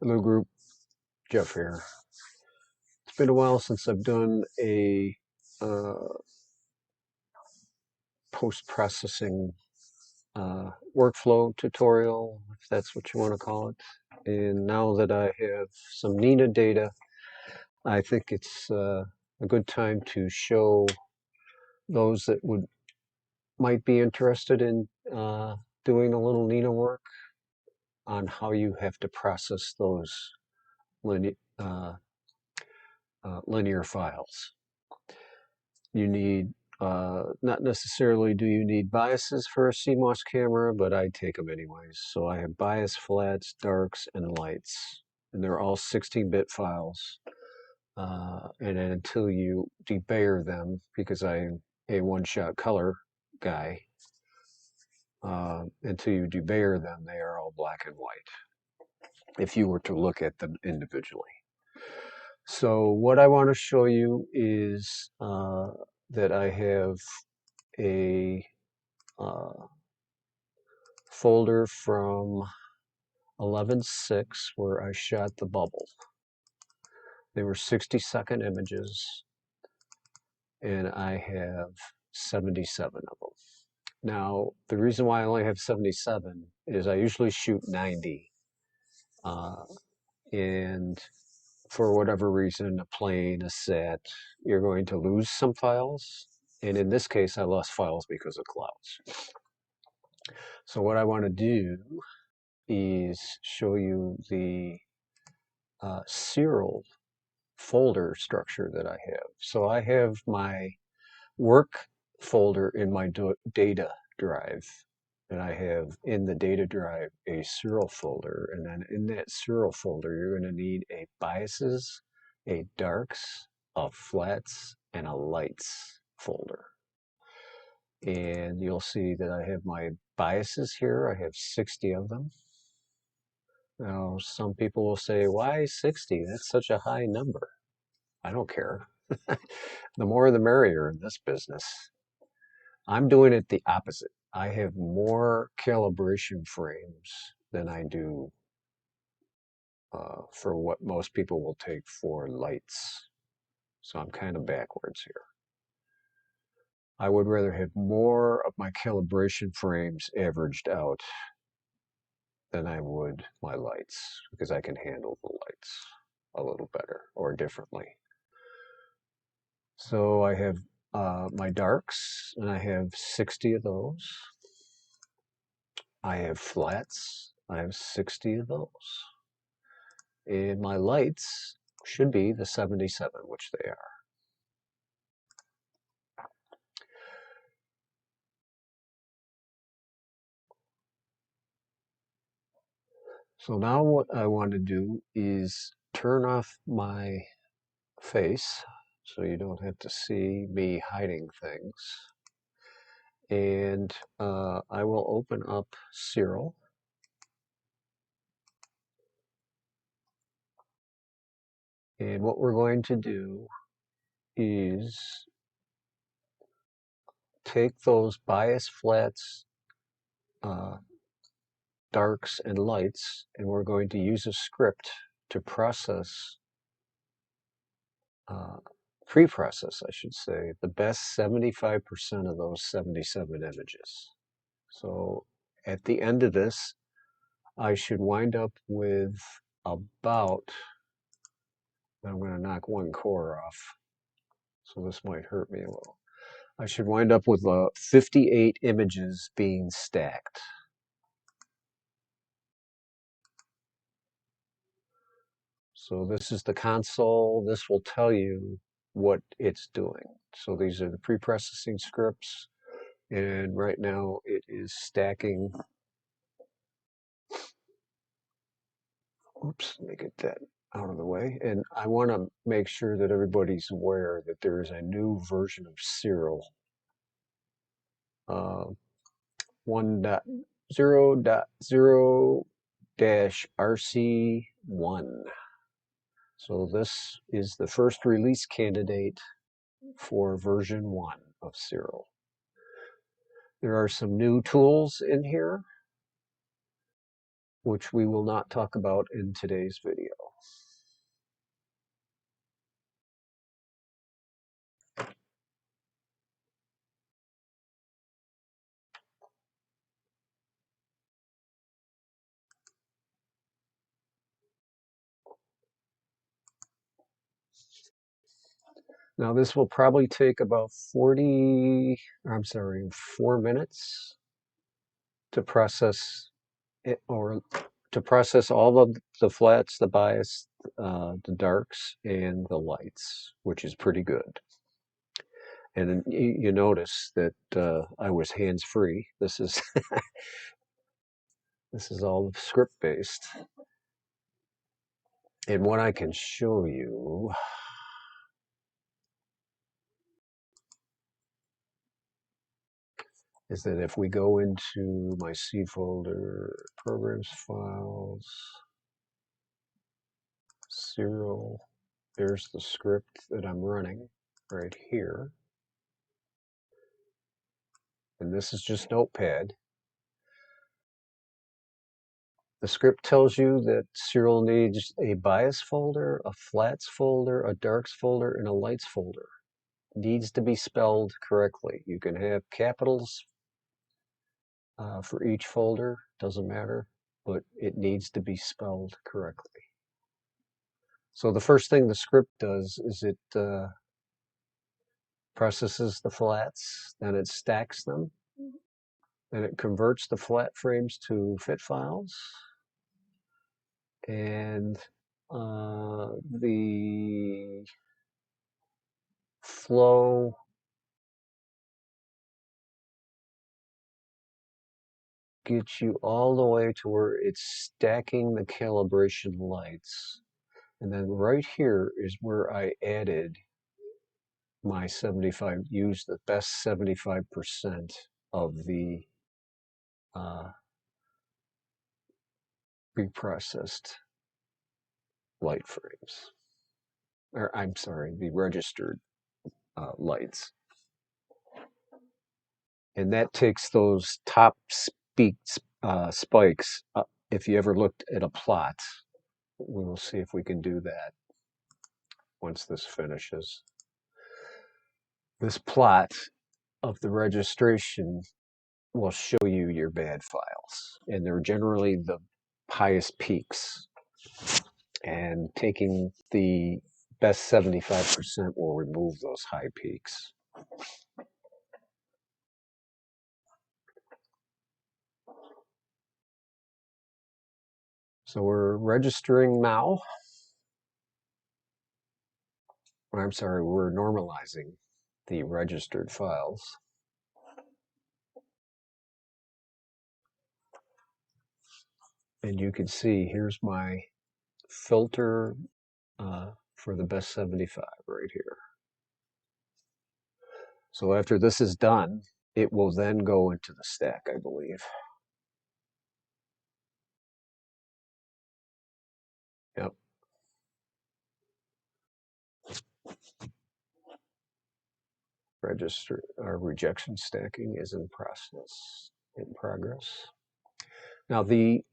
Hello group, Jeff here. It's been a while since I've done a post-processing workflow tutorial, if that's what you want to call it. And now that I have some Nina data, I think it's a good time to show those that might be interested in doing a little Nina work on how you have to process those linear, linear files. You need, not necessarily do you need biases for a CMOS camera, but I take them anyways. So I have bias flats, darks, and lights, and they're all 16-bit files. And then until you debayer them, because I'm a one-shot color guy, until you debayer them, they are all black and white, if you were to look at them individually. So what I want to show you is that I have a folder from 11.6 where I shot the bubble. They were 60-second images, and I have 77 of them. Now, the reason why I only have 77 is I usually shoot 90. And for whatever reason, a plane, a set, you're going to lose some files. And in this case, I lost files because of clouds. So what I want to do is show you the Siril folder structure that I have. So I have my work folder in my data drive, and I have in the data drive a Siril folder, and then in that Siril folder you're going to need a biases, a darks, a flats, and a lights folder. And you'll see that I have my biases here. I have 60 of them. Now, some people will say, why 60? That's such a high number. I don't care. The more the merrier in this business. I'm doing it the opposite. I have more calibration frames than I do for what most people will take for lights. So I'm kind of backwards here. I would rather have more of my calibration frames averaged out than I would my lights, because I can handle the lights a little better or differently. So I have my darks, and I have 60 of those. I have flats, I have 60 of those. And my lights should be the 77, which they are. So now what I want to do is turn off my face so you don't have to see me hiding things. And I will open up Siril. And what we're going to do is take those bias flats, darks, and lights, and we're going to use a script to process, pre-process, I should say, the best 75% of those 77 images. So at the end of this, I should wind up with about, I'm going to knock one core off, so this might hurt me a little. I should wind up with 58 images being stacked. So this is the console. This will tell you what it's doing. So these are the pre-processing scripts, and right now it is stacking. Oops, let me get that out of the way. And I want to make sure that everybody's aware that there is a new version of Siril, 1.0.0-RC1. So this is the first release candidate for version 1 of Siril. There are some new tools in here. which we will not talk about in today's video. Now this will probably take about 4 minutes to process it, or to process all of the flats, the bias, the darks, and the lights, which is pretty good. And you notice that I was hands-free. This is this is all script based. And what I can show you is that if we go into my C folder, programs, files, Siril, there's the script that I'm running right here. And this is just Notepad. The script tells you that Siril needs a bias folder, a flats folder, a darks folder, and a lights folder. It needs to be spelled correctly. You can have capitals for each folder, doesn't matter, but it needs to be spelled correctly. So the first thing the script does is it processes the flats, then it stacks them, then it converts the flat frames to fit files, and the flow gets you all the way to where it's stacking the calibration lights. And then right here is where I added my 75, use the best 75% of the preprocessed light frames. Or I'm sorry, the registered lights. And that takes those top spikes. If you ever looked at a plot, we will see if we can do that once this finishes. This plot of the registration will show you your bad files, and they're generally the highest peaks. And taking the best 75% will remove those high peaks. So we're registering now. I'm sorry, we're normalizing the registered files. And you can see here's my filter for the best 75 right here. So after this is done, it will then go into the stack, I believe. Yep. Register our rejection stacking is in progress. Now the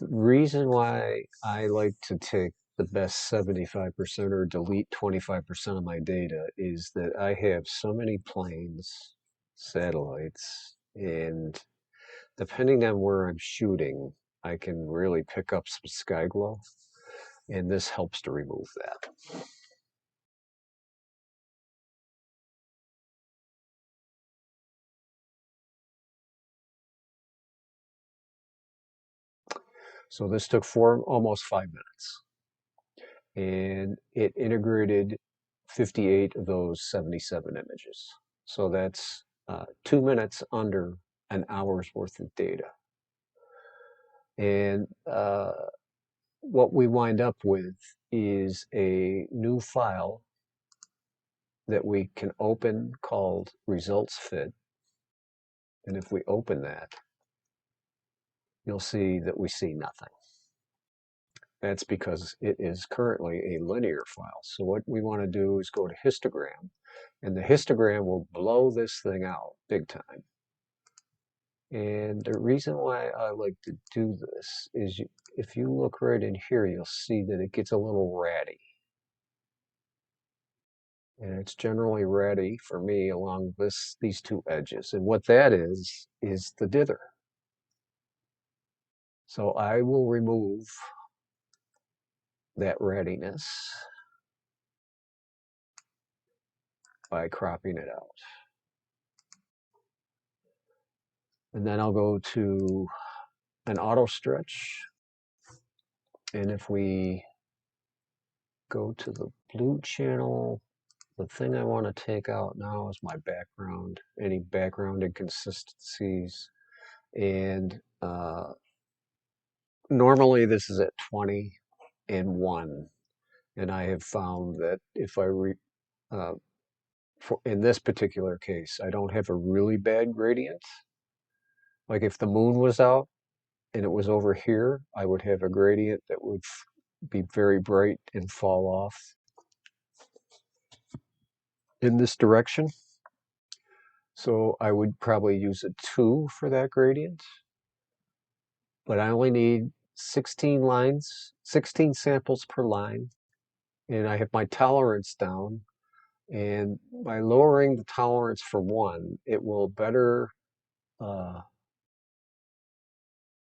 reason why I like to take the best 75% or delete 25% of my data is that I have so many planes, satellites, and depending on where I'm shooting, I can really pick up some sky glow, and this helps to remove that. So this took almost 5 minutes, and it integrated 58 of those 77 images. So that's 2 minutes under an hour's worth of data. And what we wind up with is a new file that we can open called results fit. And if we open that, you'll see that we see nothing. That's because it is currently a linear file. So what we want to do is go to histogram, and the histogram will blow this thing out big time. And the reason why I like to do this is if you look right in here, you'll see that it gets a little ratty. And it's generally ratty for me along these two edges. And what that is the dither. So I will remove that rattiness by cropping it out. And then I'll go to an auto stretch. And if we go to the blue channel, the thing I want to take out now is my background, any background inconsistencies. And normally this is at 20 and 1. And I have found that if I, in this particular case, I don't have a really bad gradient. Like if the moon was out and it was over here, I would have a gradient that would be very bright and fall off in this direction. So I would probably use a 2 for that gradient. But I only need 16 lines, 16 samples per line. And I have my tolerance down. And by lowering the tolerance for 1, it will better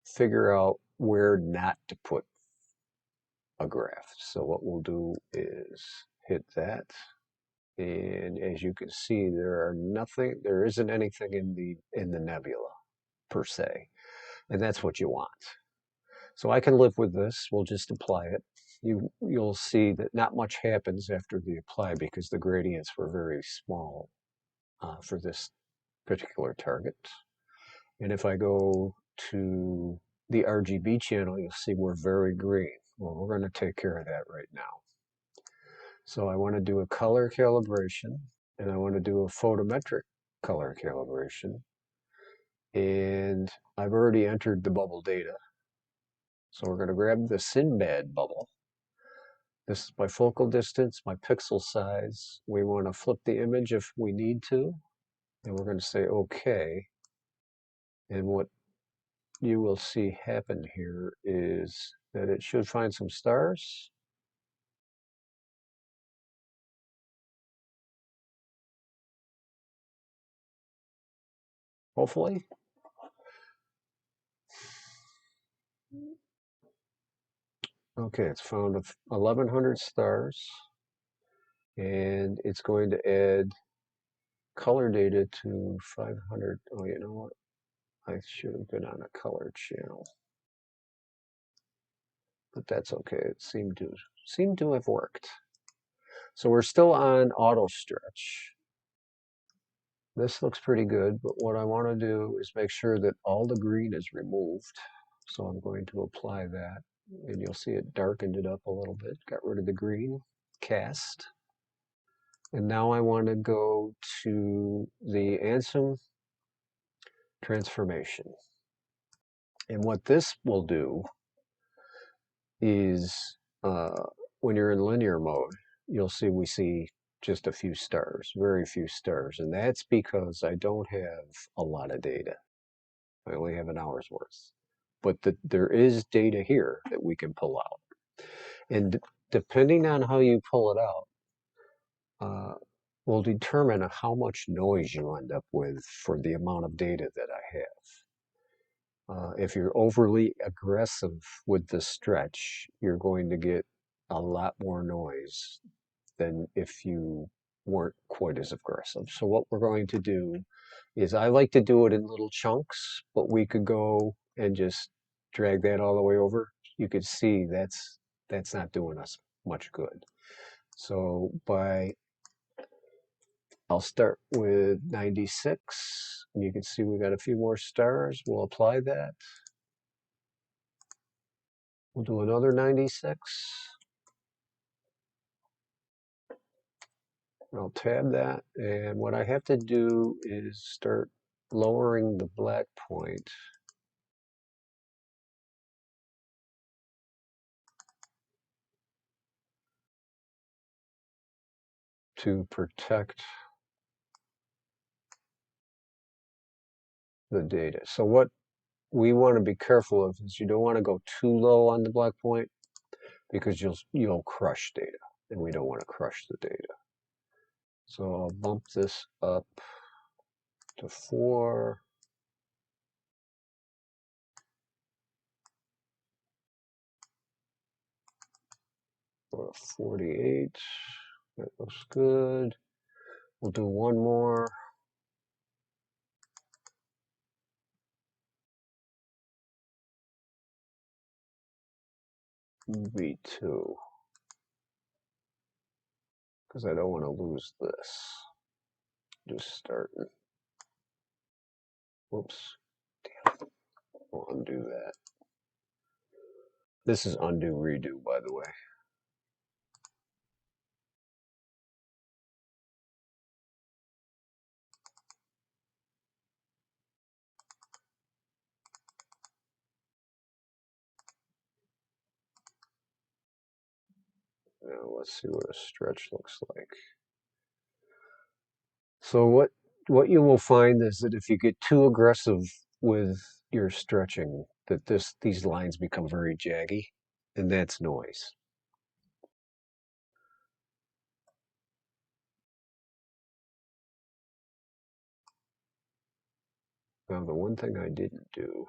figure out where not to put a graph. So what we'll do is hit that. And as you can see, there isn't anything in the nebula per se. And that's what you want. So I can live with this. We'll just apply it. You'll see that not much happens after the apply because the gradients were very small for this particular target. And if I go to the RGB channel, you'll see we're very green. Well, we're going to take care of that right now. So I want to do a color calibration, and I want to do a photometric color calibration. And I've already entered the bubble data. So we're going to grab the Sinbad bubble. This is my focal distance, my pixel size. We want to flip the image if we need to. And we're going to say OK. And what you will see happen here is that it should find some stars. Hopefully. Okay, it's found 1,100 stars. And it's going to add color data to 500. Oh, you know what? I should have been on a color channel. But that's okay. It seemed to have worked. So we're still on auto stretch. This looks pretty good, but what I want to do is make sure that all the green is removed. So I'm going to apply that, and you'll see it darkened it up a little bit. Got rid of the green, cast. And now I want to go to the Ansem Transformation. And what this will do is when you're in linear mode, you'll see we see just a few stars, very few stars. And that's because I don't have a lot of data. I only have an hour's worth. But there is data here that we can pull out. And depending on how you pull it out, will determine how much noise you end up with for the amount of data that I have. If you're overly aggressive with the stretch, you're going to get a lot more noise than if you weren't quite as aggressive. So what we're going to do is I like to do it in little chunks, but we could go and just drag that all the way over. You could see that's not doing us much good. So I'll start with 96. And you can see we got a few more stars. We'll apply that. We'll do another 96. I'll tab that. And what I have to do is start lowering the black point to protect the data. So what we want to be careful of is you don't want to go too low on the black point because you'll crush data, and we don't want to crush the data. So I'll bump this up to 4. Or 48. That looks good. We'll do one more. V2. Because I don't want to lose this. Just starting. Whoops. Damn. We'll undo that. This is undo redo, by the way. Now let's see what a stretch looks like. So what you will find is that if you get too aggressive with your stretching, that these lines become very jaggy, and that's noise. Now the one thing I didn't do,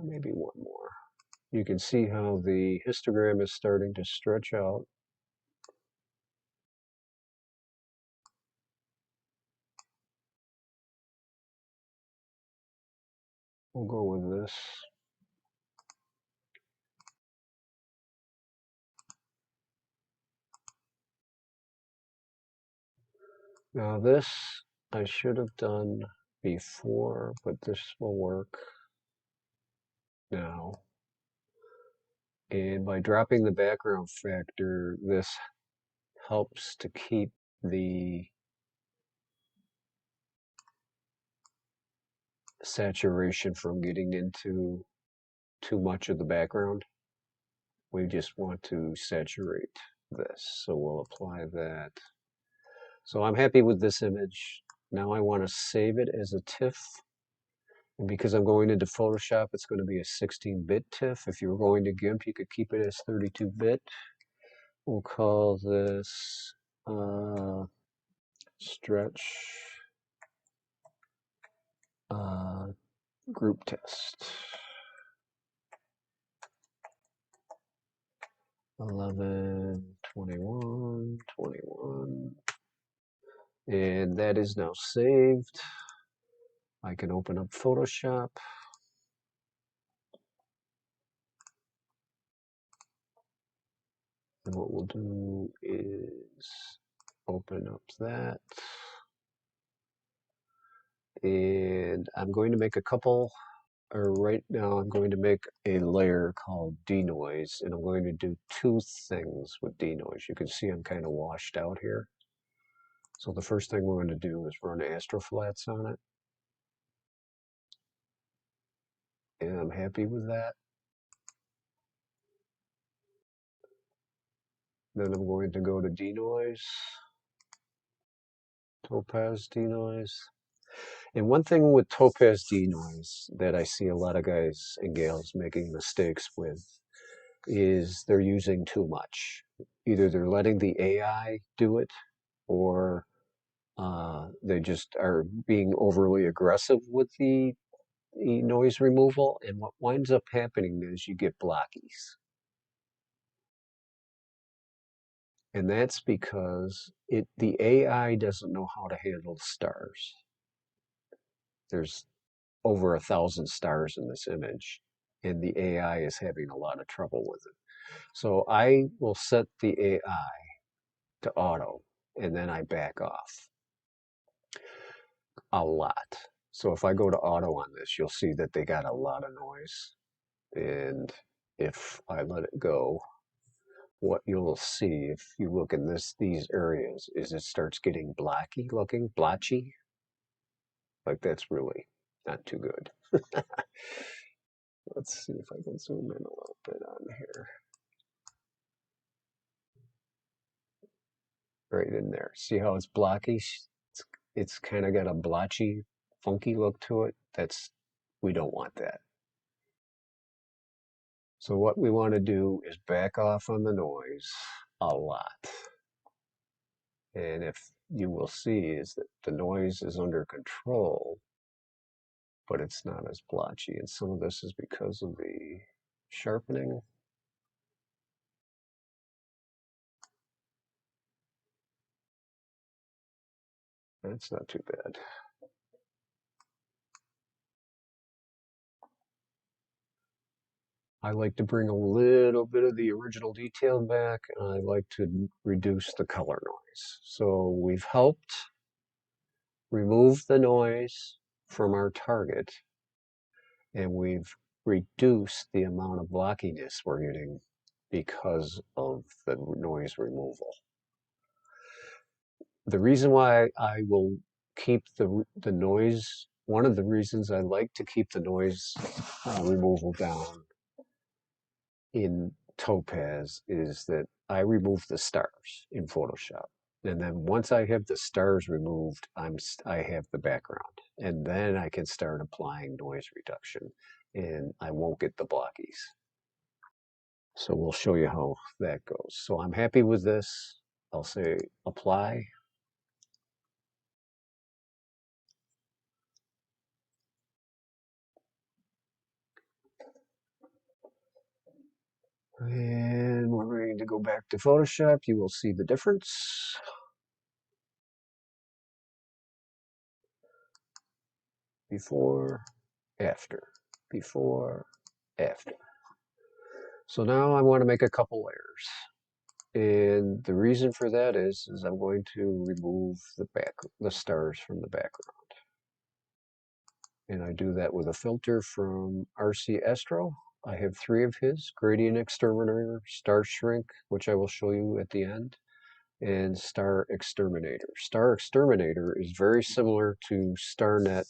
maybe one more. You can see how the histogram is starting to stretch out. We'll go with this. Now this I should have done before, but this will work now. And by dropping the background factor, this helps to keep the saturation from getting into too much of the background. We just want to saturate this, so we'll apply that. So I'm happy with this image. Now I want to save it as a TIFF. And because I'm going into Photoshop, it's going to be a 16-bit TIFF. If you were going to GIMP, you could keep it as 32-bit. We'll call this stretch group test. 11, 21, 21. And that is now saved. I can open up Photoshop. And what we'll do is open up that. And I'm going to make a couple, or right now I'm going to make a layer called denoise, and I'm going to do 2 things with denoise. You can see I'm kind of washed out here. So the first thing we're going to do is run astroflats on it. And I'm happy with that. Then I'm going to go to denoise, topaz denoise. And one thing with topaz denoise that I see a lot of guys and gals making mistakes with is they're using too much. Either they're letting the AI do it, or they just are being overly aggressive with the noise removal. And what winds up happening is you get blockies. And that's because the AI doesn't know how to handle stars. There's over 1,000 stars in this image, and the AI is having a lot of trouble with it. So I will set the AI to auto, and then I back off a lot. So if I go to auto on this, you'll see that they got a lot of noise. And if I let it go, what you'll see if you look in these areas is it starts getting blacky looking, blotchy. Like that's really not too good. Let's see if I can zoom in a little bit on here. Right in there. See how it's blocky? It's kind of got a blotchy, funky look to it. We don't want that. So what we want to do is back off on the noise a lot. And if you will see is that the noise is under control, but it's not as blotchy. And some of this is because of the sharpening. That's not too bad. I like to bring a little bit of the original detail back, and I like to reduce the color noise. So we've helped remove the noise from our target, and we've reduced the amount of blockiness we're getting because of the noise removal. The reason why I will keep the noise, one of the reasons I like to keep the noise removal down in Topaz is that I remove the stars in Photoshop. And then once I have the stars removed, I have the background. And then I can start applying noise reduction and I won't get the blockies. So we'll show you how that goes. So I'm happy with this. I'll say apply. And we're going to go back to Photoshop. You will see the difference. Before, after, before, after. So now I want to make a couple layers. And the reason for that is I'm going to remove the stars from the background. And I do that with a filter from RC Astro. I have 3 of his: Gradient Exterminator, Star Shrink, which I will show you at the end, and Star Exterminator. Star Exterminator is very similar to StarNet++.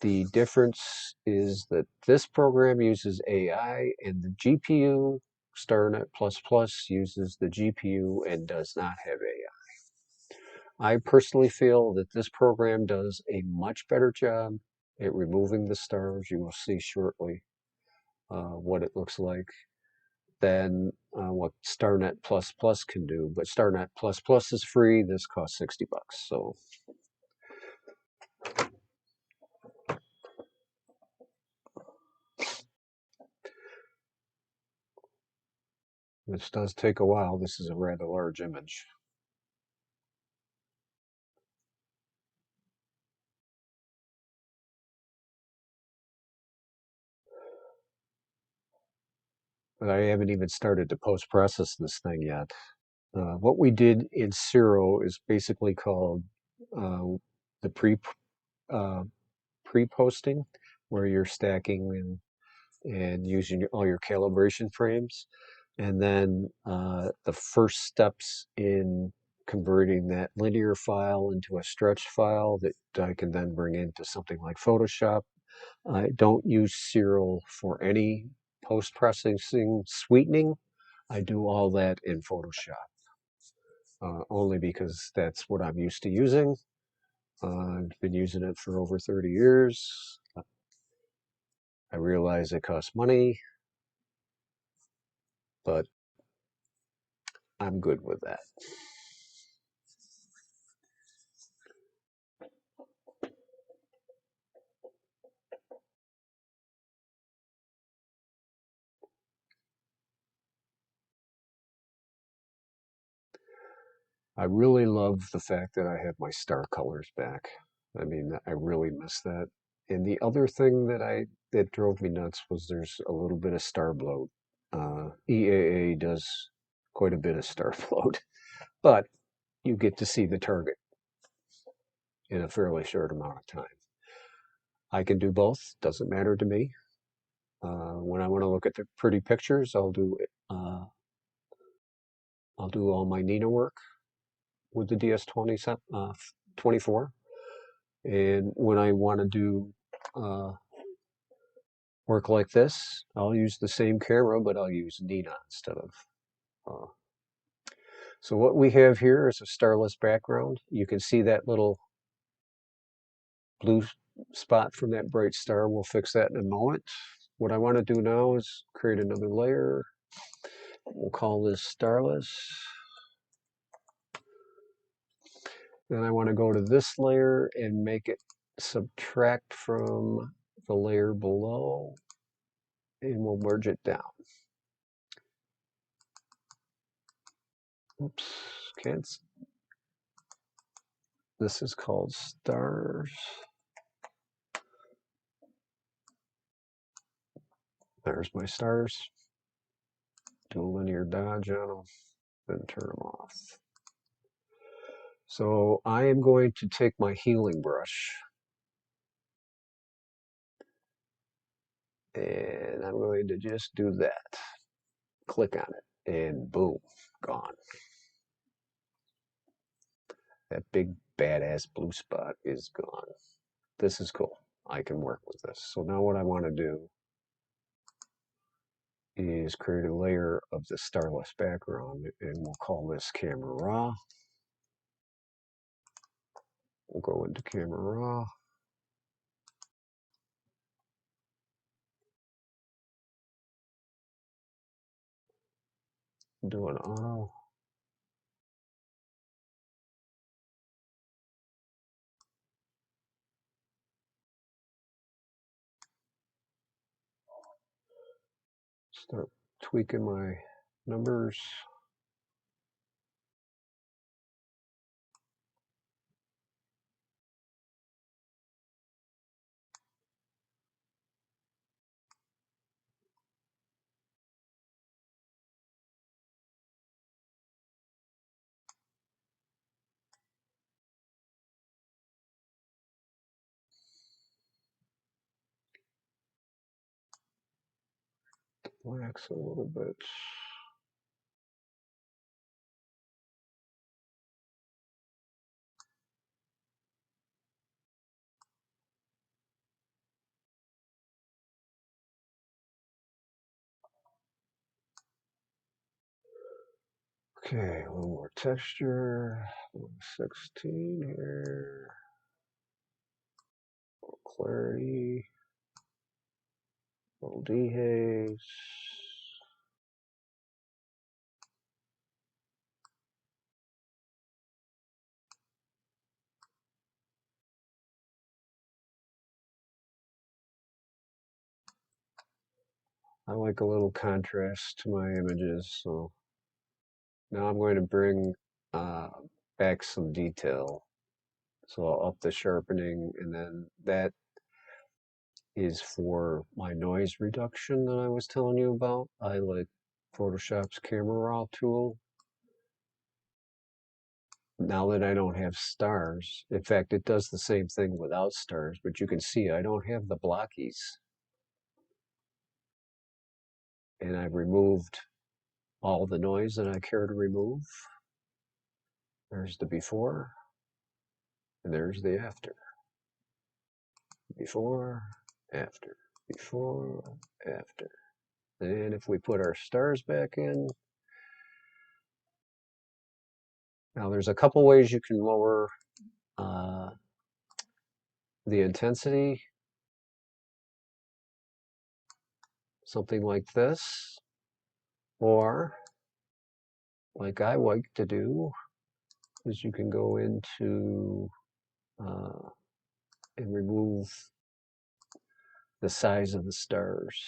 The difference is that this program uses AI and the GPU, StarNet++, uses the GPU and does not have AI. I personally feel that this program does a much better job at removing the stars. You will see shortly what it looks like than what StarNet++ can do. But StarNet++ is free. This costs $60. So this does take a while. This is a rather large image. But I haven't even started to post-process this thing yet. What we did in Siril is basically called the uh, pre-posting, where you're stacking and using all your calibration frames. And then the first steps in converting that linear file into a stretch file that I can then bring into something like Photoshop. I don't use Siril for any post-processing sweetening. I do all that in Photoshop, only because that's what I'm used to using. I've been using it for over 30 years. I realize it costs money, but I'm good with that. I really love the fact that I have my star colors back. I mean, I really miss that. And the other thing that drove me nuts was there's a little bit of star bloat. EAA does quite a bit of star bloat, but you get to see the target in a fairly short amount of time. I can do both, doesn't matter to me. When I want to look at the pretty pictures, I'll do I'll do all my Nina work with the DS24. And when I want to do work like this, I'll use the same camera, but I'll use Nina instead of. So what we have here is a starless background. You can see that little blue spot from that bright star. We'll fix that in a moment. What I want to do now is create another layer. We'll call this starless. Then I want to go to this layer and make it subtract from the layer below, and we'll merge it down. Oops, can't. This is called stars. There's my stars. Do a linear dodge on them, then turn them off. So I am going to take my healing brush and I'm going to just do that. Click on it and boom, gone. That big badass blue spot is gone. This is cool. I can work with this. So now what I want to do is create a layer of the starless background, and we'll call this camera raw. We'll go into camera raw. Do an auto. Start tweaking my numbers. Relax a little bit. Okay, a little more texture. 16 here. A little clarity. A little dehaze. I like a little contrast to my images, so now I'm going to bring back some detail. So I'll up the sharpening, and then that is for my noise reduction that I was telling you about. I like Photoshop's Camera Raw tool. Now that I don't have stars, in fact, it does the same thing without stars, but you can see I don't have the blockies. And I've removed all the noise that I care to remove. There's the before, and there's the after. Before, after, before, after. And if we put our stars back in, now there's a couple ways you can lower the intensity. Something like this, or like I like to do, is you can go into and remove the size of the stars.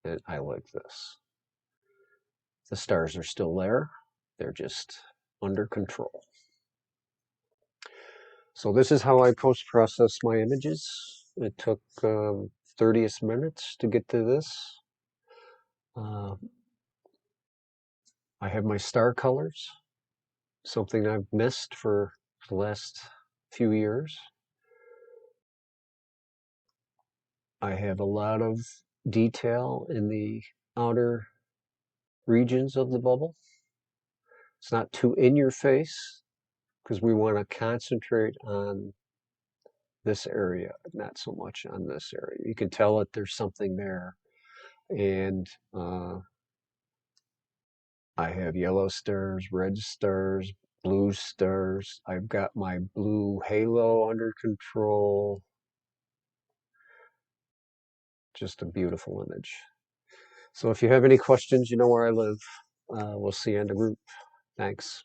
And I like this. The stars are still there. They're just under control. So this is how I post-process my images. It took 30 minutes to get to this. I have my star colors, something I've missed for the last few years. I have a lot of detail in the outer regions of the bubble. It's not too in your face because we want to concentrate on this area, not so much on this area. You can tell that there's something there. And I have yellow stars, red stars, blue stars. I've got my blue halo under control. Just a beautiful image. So if you have any questions, you know where I live. We'll see you in the group. Thanks.